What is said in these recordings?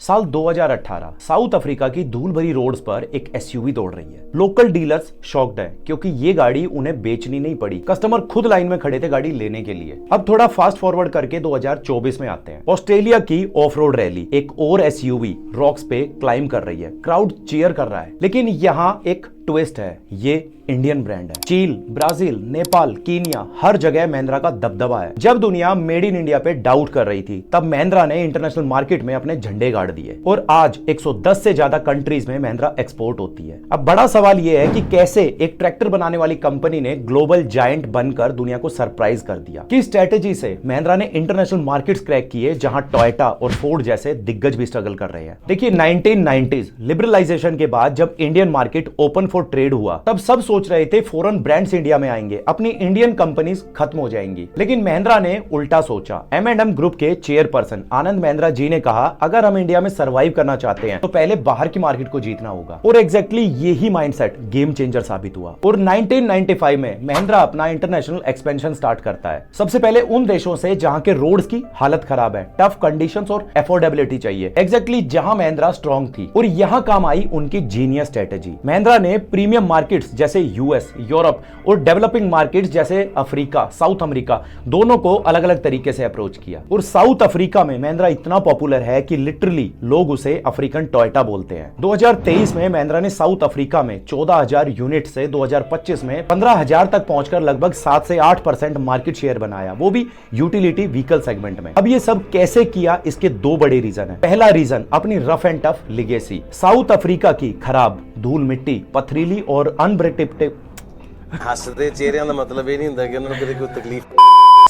साल 2018 south Africa की धूल भरी रोड्स पर एक एसयूवी दौड़ रही है। लोकल डीलर्स शॉक्ड है क्योंकि ये गाड़ी उन्हें बेचनी नहीं पड़ी, कस्टमर खुद लाइन में खड़े थे गाड़ी लेने के लिए। अब थोड़ा फास्ट फॉरवर्ड करके 2024 में आते हैं। ऑस्ट्रेलिया की ऑफ रोड रैली, एक और एसयूवी रॉक्स पे क्लाइम कर रही है, क्राउड चीयर कर रहा है। लेकिन यहाँ एक ट्विस्ट है, ये इंडियन ब्रांड है। चीन, ब्राजील, नेपाल, कीनिया, हर जगह महिंद्रा का दबदबा है। जब दुनिया मेड इन इंडिया पे डाउट कर रही थी, तब महिंद्रा ने इंटरनेशनल मार्केट में अपने झंडे गाड़ दिए और आज 110 से ज्यादा कंट्रीज में महिंद्रा एक्सपोर्ट होती है। अब बड़ा सवाल यह है कि कैसे एक ट्रैक्टर बनाने वाली कंपनी ने ग्लोबल जायंट बनकर दुनिया को सरप्राइज कर दिया। किस स्ट्रेटेजी से महिंद्रा ने इंटरनेशनल मार्केट्स क्रैक किए, जहां टोयोटा और फोर्ड जैसे दिग्गज भी स्ट्रगल कर रहे हैं। देखिए 1990s लिबरलाइजेशन के बाद जब Indian market open for trade हुआ, तब सब सोच रहे थे फॉरेन ब्रांड्स इंडिया में आएंगे, अपनी इंडियन कंपनीज खत्म हो जाएंगी। लेकिन महिंद्रा ने उल्टा सोचा। M&M ग्रुप के चेयरपर्सन आनंद महिंद्रा जी ने कहा, अगर हम इंडिया में सर्वाइव करना चाहते हैं तो पहले बाहर की मार्केट को जीतना होगा। और एग्जैक्टली यही माइंडसेट गेम चेंजर साबित हुआ। और 1995 में महिंद्रा अपना इंटरनेशनल एक्सपेंशन स्टार्ट करता है। सबसे पहले उन देशों से जहां के रोड्स की हालत खराब है, टफ कंडीशंस और अफोर्डेबिलिटी चाहिए, एग्जैक्टली जहां महिंद्रा स्ट्रॉन्ग थी। और यहां काम आई उनकी जीनियस स्ट्रेटेजी। महिंद्रा ने प्रीमियम मार्केट्स जैसे यूएस, यूरोप और डेवलपिंग मार्केट्स जैसे अफ्रीका, साउथ अमेरिका, दोनों को अलग अलग तरीके से अप्रोच किया। और साउथ अफ्रीका में महिंद्रा इतना पॉपुलर है कि लिटरली लोग उसे अफ्रीकन टोयोटा बोलते हैं। 2023 में महिंद्रा ने साउथ अफ्रीका में 14,000 यूनिट से 2025 में 15,000 तक पहुंचकर लगभग 7 से 8% मार्केट शेयर बनाया, वो भी यूटिलिटी व्हीकल सेगमेंट में। अब ये सब कैसे किया, इसके दो बड़े रीजन है। पहला रीजन अपनी rough and tough legacy. South Africa की खराब धूल मिट्टी, पथरीली और अनप्रेडिक्टेबल हसते चेहरे का मतलब ये नहीं होता कि उन्होंने कभी कोई तकलीफ।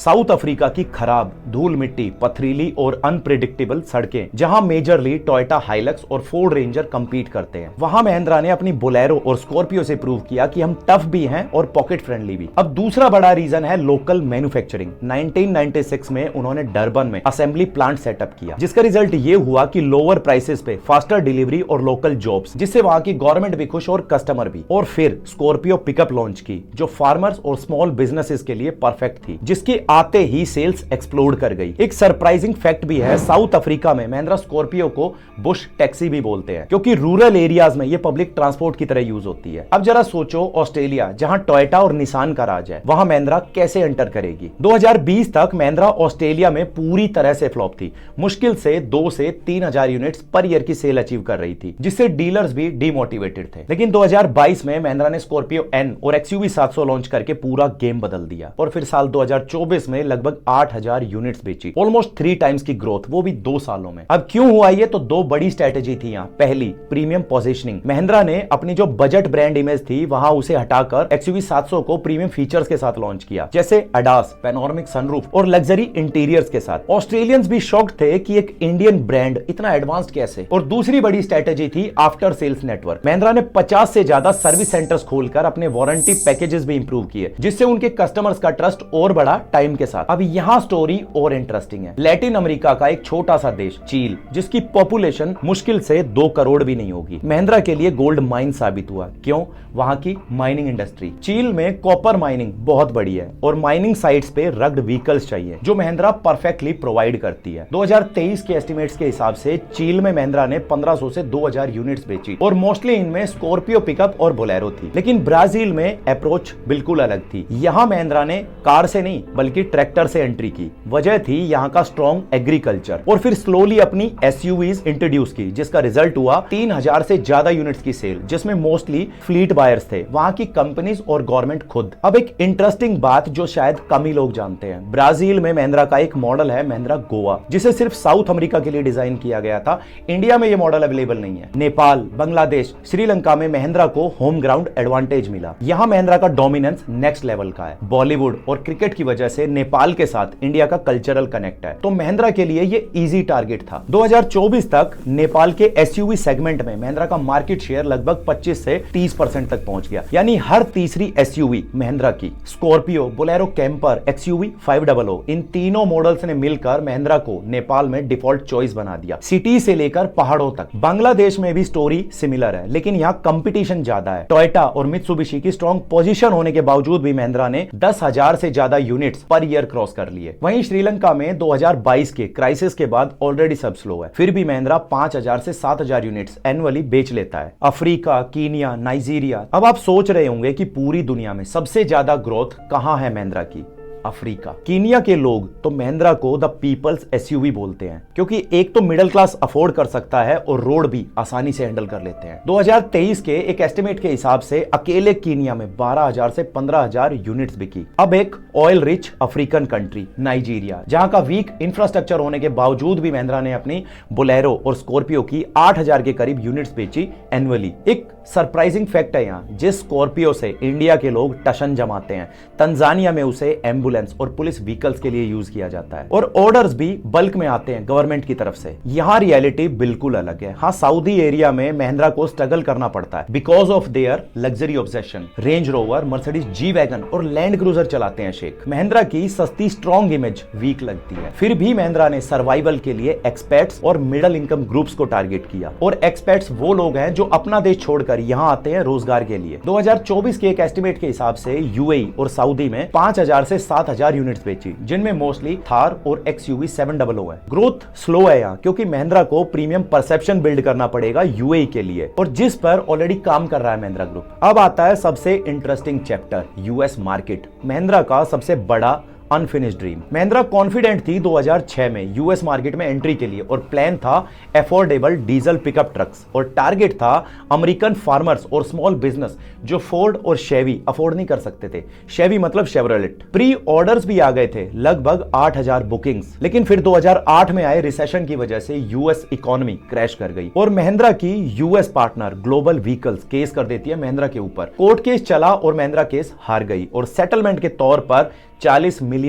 साउथ अफ्रीका की खराब धूल मिट्टी, पथरीली और अनप्रेडिक्टेबल सड़कें, जहां मेजरली टोयोटा हाइलक्स और फोर्ड रेंजर कंपीट करते हैं, वहां महिंद्रा ने अपनी बोलेरो और स्कॉर्पियो से प्रूव किया कि हम टफ भी हैं और पॉकेट फ्रेंडली भी। अब दूसरा बड़ा रीजन है लोकल मैन्युफैक्चरिंग। 1996 में उन्होंने डरबन में असेंबली प्लांट सेटअप किया, जिसका रिजल्ट ये हुआ कि लोअर प्राइसेस पे फास्टर डिलीवरी और लोकल जॉब्स, जिससे वहां की गवर्नमेंट भी खुश और कस्टमर भी। और फिर स्कॉर्पियो पिकअप लॉन्च की, जो फार्मर्स और स्मॉल बिजनेसेस के लिए परफेक्ट थी, जिसकी आते ही सेल्स एक्सप्लोड कर गई। एक सरप्राइजिंग फैक्ट भी है, साउथ अफ्रीका में महिंद्रा स्कॉर्पियो को बुश टैक्सी भी बोलते हैं, क्योंकि रूरल एरियाज में ये पब्लिक ट्रांसपोर्ट की तरह यूज होती है। अब जरा सोचो, ऑस्ट्रेलिया जहां टोयोटा और निसान का राज है, वहां महिंद्रा कैसे एंटर करेगी। 2020 तक महिंद्रा ऑस्ट्रेलिया में पूरी तरह से फ्लॉप थी, मुश्किल से 2 से 3,000 यूनिट्स पर ईयर की सेल अचीव कर रही थी, जिससे डीलर्स भी डिमोटिवेटेड थे। लेकिन 2022 में महिंद्रा ने स्कॉर्पियो एन और एक्सयूवी 700 लॉन्च करके पूरा गेम बदल दिया। और फिर साल 2024 में लगभग 8,000 यूनिट्स बेची, ऑलमोस्ट 3 टाइम्स की ग्रोथ, वो भी 2 सालों में। अब क्यों हुआ ये, तो 2 बड़ी स्ट्रेटेजी थी यहाँ। पहली, प्रीमियम पोजीशनिंग। महिंद्रा ने अपनी जो बजट ब्रांड इमेज थी, वहां उसे हटाकर एक्सयूवी 700 को प्रीमियम फीचर्स के साथ लॉन्च किया, जैसे अडास, पैनोरामिक सनरूफ और लग्जरी इंटीरियर्स के साथ। ऑस्ट्रेलियंस भी शॉक्ड थे कि एक इंडियन ब्रांड इतना एडवांस्ड कैसे। और दूसरी बड़ी स्ट्रेटेजी थी आफ्टर सेल्स नेटवर्क। महिंद्रा ने 50 से ज्यादा सर्विस सेंटर्स खोलकर अपने वारंटी पैकेजेस भी इंप्रूव किए, जिससे उनके कस्टमर्स का ट्रस्ट और बढ़ा टाइम के साथ। अब यहाँ स्टोरी और इंटरेस्टिंग है। लैटिन अमेरिका का एक छोटा सा देश चील, जिसकी पॉपुलेशन मुश्किल से 2 करोड़ भी नहीं होगी, महिंद्रा के लिए गोल्ड माइन साबित हुआ। क्यों? वहां की माइनिंग इंडस्ट्री। चील में कॉपर माइनिंग बहुत बड़ी है और माइनिंग साइट्स पे रग्ड व्हीकल्स चाहिए, जो महिंद्रा परफेक्टली प्रोवाइड करती है। 2023 के एस्टिमेट्स के हिसाब से चील में महिंद्रा ने 1500 से 2000 यूनिट्स बेची और मोस्टली इनमें स्कॉर्पियो पिकअप और बोलेरो थी। लेकिन ब्राजील में अप्रोच बिल्कुल अलग थी। यहां महिंद्रा ने कार से नहीं बल्कि ट्रैक्टर से एंट्री की। वजह थी यहाँ का स्ट्रॉन्ग एग्रीकल्चर। और फिर स्लोली अपनी एसयूवीज इंट्रोड्यूस की, जिसका रिजल्ट हुआ 3,000 से ज्यादा यूनिट्स की सेल, जिसमें मोस्टली फ्लीट बायर्स थे, वहां की कंपनीज और गवर्नमेंट खुद। अब एक इंटरेस्टिंग बात जो शायद कम ही लोग जानते हैं, ब्राजील में महिंद्रा का एक मॉडल है, महिंद्रा गोवा, जिसे सिर्फ साउथ अमेरिका के लिए डिजाइन किया गया था। इंडिया में यह मॉडल अवेलेबल नहीं है। नेपाल, बांग्लादेश, श्रीलंका में महिंद्रा को होम ग्राउंड एडवांटेज मिला। यहाँ महिंद्रा का डोमिनेंस नेक्स्ट लेवल का है। बॉलीवुड और क्रिकेट की वजह से नेपाल के साथ इंडिया का कल्चरल कनेक्ट है, तो महिंद्रा के लिए ये इजी टारगेट था। 2024 तक नेपाल के एसयूवी सेगमेंट में महिंद्रा का मार्केट शेयर लगभग 25 से 30% तक पहुंच गया, यानी हर तीसरी एसयूवी महिंद्रा की। स्कॉर्पियो, बोलेरो कैंपर, एक्सयूवी 500, इन तीनों मॉडल्स ने मिलकर महिंद्रा को नेपाल में डिफॉल्ट चॉइस बना दिया, सिटी से लेकर पहाड़ों तक। बांग्लादेश में भी स्टोरी सिमिलर है, लेकिन यहाँ कंपटीशन ज्यादा है। टोयोटा और मित्सुबिशी की स्ट्रॉन्ग पोजीशन होने के बावजूद भी महिंद्रा ने 10,000 से ज्यादा यूनिट्स पर ईयर क्रॉस कर लिए। वहीं श्रीलंका में 2022 के क्राइसिस के बाद ऑलरेडी सब स्लो है, फिर भी महिंद्रा 5000 से 7000 यूनिट्स एनुअली बेच लेता है। Africa, Kenya, Nigeria. अब आप सोच रहे होंगे कि पूरी दुनिया में सबसे ज्यादा ग्रोथ कहां है महिंद्रा की? अफ्रीका। कीनिया के लोग तो महिंद्रा को द पीपल्स एसयूवी बोलते हैं, क्योंकि एक तो मिडिल क्लास अफोर्ड कर सकता है और रोड भी आसानी से हैंडल कर लेते हैं। 2023 के एक एस्टिमेट के हिसाब से अकेले कीनिया में 12000 से 15000 यूनिट्स बिकी। अब एक oil rich African country Nigeria, जहां का वीक इंफ्रास्ट्रक्चर होने के बावजूद भी महिंद्रा ने अपनी बोलेरो और स्कॉर्पियो की 8000 के करीब यूनिट्स बेची एनुअली। एक सरप्राइजिंग फैक्ट है यहाँ, जिस स्कॉर्पियो से इंडिया के लोग टशन जमाते हैं, तंजानिया में उसे एम्बुलेंस और पुलिस व्हीकल्स के लिए यूज किया जाता है और ऑर्डर्स भी बल्क में आते हैं गवर्नमेंट की तरफ से। यहाँ रियलिटी बिल्कुल अलग है। हाँ, सऊदी एरिया में महिंद्रा को स्ट्रगल करना पड़ता है because of their luxury obsession. Range rover, Mercedes G wagon और लैंड क्रूजर चलाते हैं शेख। महिंद्रा की सस्ती स्ट्रॉन्ग इमेज वीक लगती है। फिर भी महिंद्रा ने सर्वाइवल के लिए एक्सपेट्स और मिडिल इनकम ग्रुप्स को टारगेट किया, और एक्सपेट्स वो लोग हैं जो अपना देश छोड़कर यहाँ आते हैं रोजगार के लिए। 2024 के एक एस्टिमेट के हिसाब से यूएई और सऊदी में 5000 से 7000 यूनिट्स बेची, जिनमें मोस्टली थार और एक्सयूवी 700 है। ग्रोथ स्लो है यहाँ, क्योंकि महिंद्रा को प्रीमियम परसेप्शन बिल्ड करना पड़ेगा यूएई के लिए, और जिस पर ऑलरेडी काम कर रहा है महिंद्रा ग्रुप। अब आता है सबसे interesting chapter, US market, Mahindra का सबसे बड़ा अनफिनिश्ड ड्रीम। महिंद्रा कॉन्फिडेंट थी 2006 में यूएस मार्केट में एंट्री के लिए, और प्लान था अफोर्डेबल डीजल पिकअप ट्रक्स, और टारगेट था अमेरिकन फार्मर्स और स्मॉल बिजनेस जो फोर्ड और शेवी अफोर्ड नहीं कर सकते थे। शेवी मतलब शेवरलेट। प्री ऑर्डर्स भी आ गए थे, लगभग 8000 बुकिंग्स। लेकिन फिर 2008 में आए रिसेशन की वजह से यूएस इकोनॉमी क्रैश कर गई, और महिंद्रा की US partner global vehicles case कर देती है महिंद्रा के ऊपर। कोर्ट केस चला और महिंद्रा केस हार गई, और सेटलमेंट के तौर पर $40 मिलियन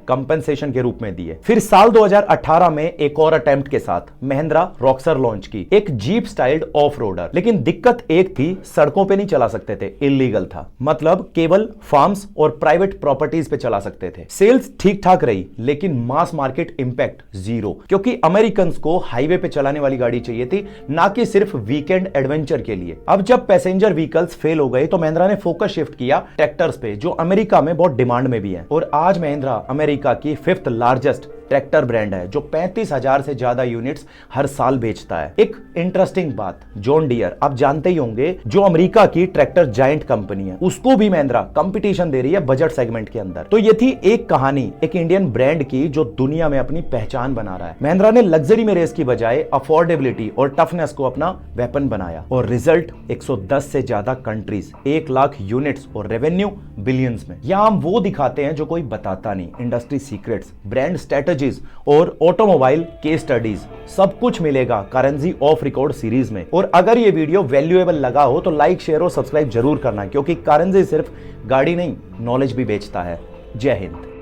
कंपेंसेशन के रूप में दिए। फिर साल 2018 में एक और अटेम्प्ट के साथ महिंद्रा रॉक्सर लॉन्च की, एक जीप स्टाइल्ड ऑफ रोडर। लेकिन दिक्कत एक थी, सड़कों पे नहीं चला सकते थे, इलीगल था, मतलब केवल फार्म्स और प्राइवेट प्रॉपर्टीज पे चला सकते थे। सेल्स ठीक ठाक रही, लेकिन मास मार्केट इंपैक्ट जीरो, क्योंकि अमेरिकन को हाईवे पे चलाने वाली गाड़ी चाहिए थी, ना कि सिर्फ वीकेंड एडवेंचर के लिए। अब जब पैसेंजर व्हीकल्स फेल हो गए तो महिंद्रा ने फोकस शिफ्ट किया ट्रैक्टर्स पे, जो अमेरिका में बहुत डिमांड में भी है। और आज महिंद्रा अमेरिका की 5th लार्जेस्ट ट्रैक्टर ब्रांड है, जो 35000 से ज्यादा यूनिट्स हर साल बेचता है। एक इंटरेस्टिंग बात, जॉन डियर, आप जानते ही होंगे, जो अमेरिका की ट्रैक्टर जायंट कंपनी है, उसको भी महिंद्रा कंपटीशन दे रही है बजट सेगमेंट के अंदर। तो ये थी एक कहानी एक इंडियन ब्रांड की, जो दुनिया में अपनी पहचान बना रहा है। महिंद्रा ने लग्जरी में रेस की बजाय अफोर्डेबिलिटी और टफनेस को अपना वेपन बनाया, और रिजल्ट 110 से ज्यादा कंट्रीज, 1 लाख यूनिट्स और रेवेन्यू बिलियंस में। यहां हम वो दिखाते हैं जो कोई बताता नहीं, इंडस्ट्री सीक्रेट्स, ब्रांड स्ट्रेटजी और ऑटोमोबाइल केस स्टडीज, सब कुछ मिलेगा करेंसी ऑफ रिकॉर्ड सीरीज में। और अगर ये वीडियो वैल्यूएबल लगा हो तो लाइक, शेयर और सब्सक्राइब जरूर करना, क्योंकि करेंसी सिर्फ गाड़ी नहीं, नॉलेज भी बेचता है। जय हिंद।